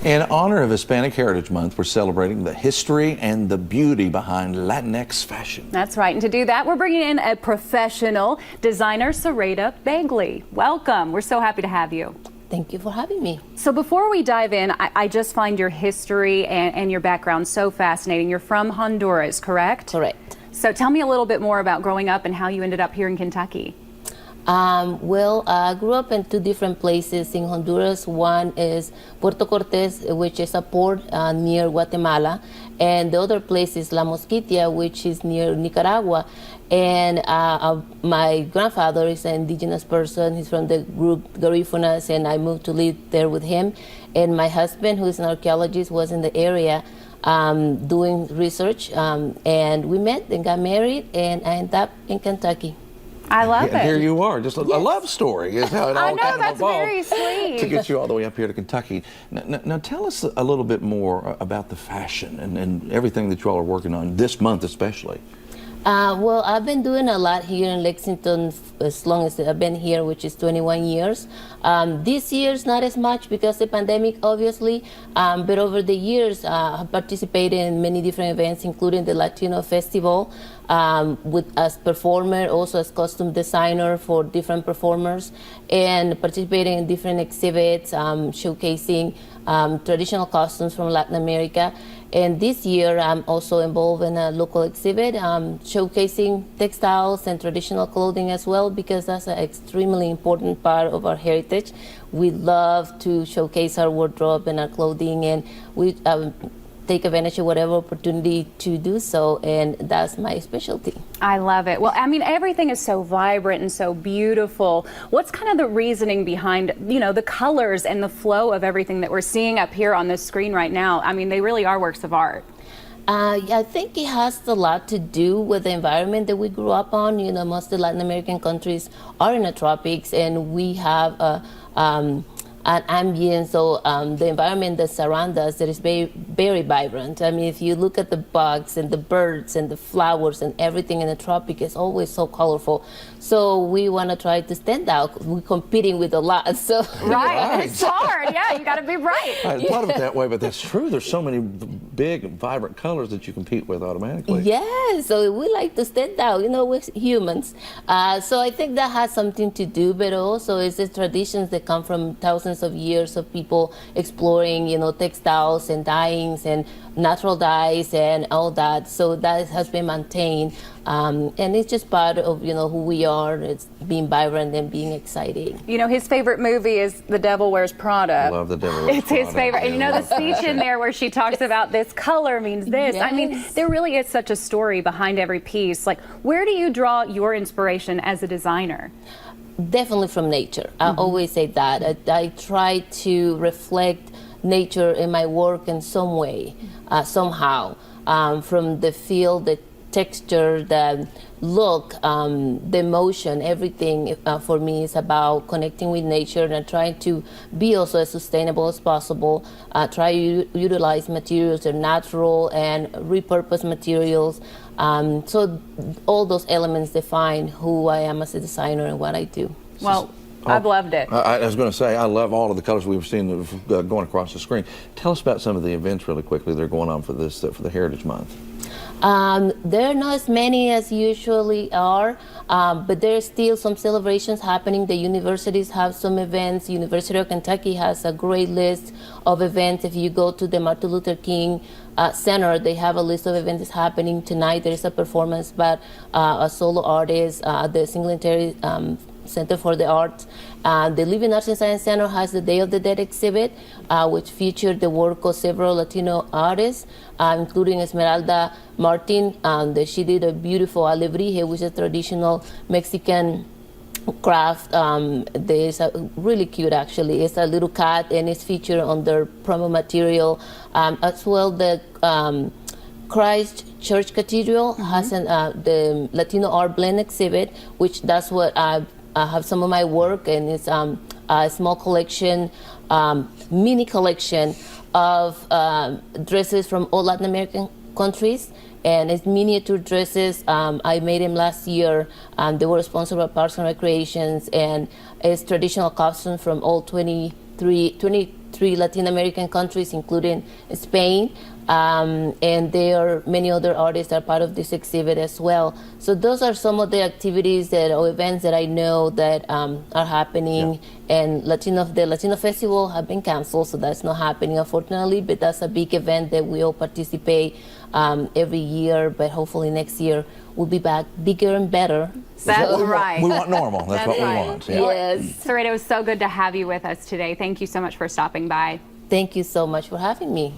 In honor of Hispanic Heritage Month, we're celebrating the history and the beauty behind Latinx fashion. That's right. And to do that, we're bringing in a professional designer, Soreyda Begley. Welcome. We're so happy to have you. Thank you for having me. So before we dive in, I just find your history and your background so fascinating. You're from Honduras, correct? Correct. So tell me a little bit more about growing up and how you ended up here in Kentucky. Well, I grew up in two different places in Honduras. One is Puerto Cortes, which is a port near Guatemala, and the other place is La Mosquitia, which is near Nicaragua. And my grandfather is an indigenous person. He's from the group Garífunas, and I moved to live there with him. And my husband, who is an archaeologist, was in the area doing research, and we met and got married, and I ended up in Kentucky. I love it. Here you are, just a love story is how it all I know, kind of that's evolved very sweet. to get you all the way up here to Kentucky. Now tell us a little bit more about the fashion and everything that you all are working on this month especially. Well, I've been doing a lot here in Lexington as long as I've been here, which is 21 years. This year's not as much because of the pandemic, obviously, but over the years, I've participated in many different events, including the Latino Festival, as performer, also as costume designer for different performers, and participating in different exhibits, showcasing traditional costumes from Latin America. And this year, I'm also involved in a local exhibit showcasing textiles and traditional clothing as well, because that's an extremely important part of our heritage. We love to showcase our wardrobe and our clothing, and we take advantage of whatever opportunity to do so, and that's my specialty. I love it. Well, I mean, everything is so vibrant and so beautiful. What's kind of the reasoning behind, you know, the colors and the flow of everything that we're seeing up here on this screen right now? I mean, they really are works of art. I think it has a lot to do with the environment that we grew up on. You know, most of the Latin American countries are in the tropics, and we have an ambience, so the environment that surrounds us that is very, very vibrant. I mean, if you look at the bugs and the birds and the flowers and everything in the tropic, it's always so colorful. So we want to try to stand out. We're competing with a lot, so right. It's hard. Yeah, you got to be bright. I thought of it that way, but that's true. There's so many big, vibrant colors that you compete with automatically. Yeah, so we like to stand out, you know, we're humans. So I think that has something to do, but also it's the traditions that come from thousands of years of people exploring, you know, textiles and dyings and natural dyes and all that. So that has been maintained, and it's just part of, you know, who we are. It's being vibrant and being exciting. You know, his favorite movie is The Devil Wears Prada. I love The Devil Wears It's Prada. his favorite. And you know the speech in there where she talks about this color means this. Yes. I mean, there really is such a story behind every piece. Like, where do you draw your inspiration as a designer? Definitely from nature. I always say that. I try to reflect nature in my work in some way, somehow, from the feel, the texture, the look, the emotion, everything for me is about connecting with nature and trying to be also as sustainable as possible. Try to utilize materials that are natural and repurpose materials. So all those elements define who I am as a designer and what I do. Well, I've loved it. I was going to say, I love all of the colors we've seen going across the screen. Tell us about some of the events really quickly that are going on for this, for the Heritage Month. There are not as many as usually are, but there's still some celebrations happening. The universities have some events. University of Kentucky has a great list of events. If you go to the Martin Luther King Center, they have a list of events happening tonight. There is a performance by a solo artist, the Singletary Center for the Arts. The Living Arts and Science Center has the Day of the Dead exhibit, which featured the work of several Latino artists, including Esmeralda Martin. She did a beautiful alebrije, which is a traditional Mexican craft. There's a really cute, actually. It's a little cat, and it's featured on their promo material. As well, the Christ Church Cathedral has the Latino Art Blend exhibit, which that's what I have some of my work, and it's a small collection, mini collection of dresses from all Latin American countries, and it's miniature dresses. I made them last year. They were sponsored by Parks and Recreations, and it's traditional costumes from all 20 23 Latin American countries, including Spain. And there are many other artists that are part of this exhibit as well. So those are some of the activities or events that I know that are happening. Yeah. And the Latino Festival have been canceled, so that's not happening, unfortunately. But that's a big event that we all participate every year. But hopefully next year we'll be back bigger and better. That's right. We want normal. That's what we want. Yeah. Yes. Soreyda, it was so good to have you with us today. Thank you so much for stopping by. Thank you so much for having me.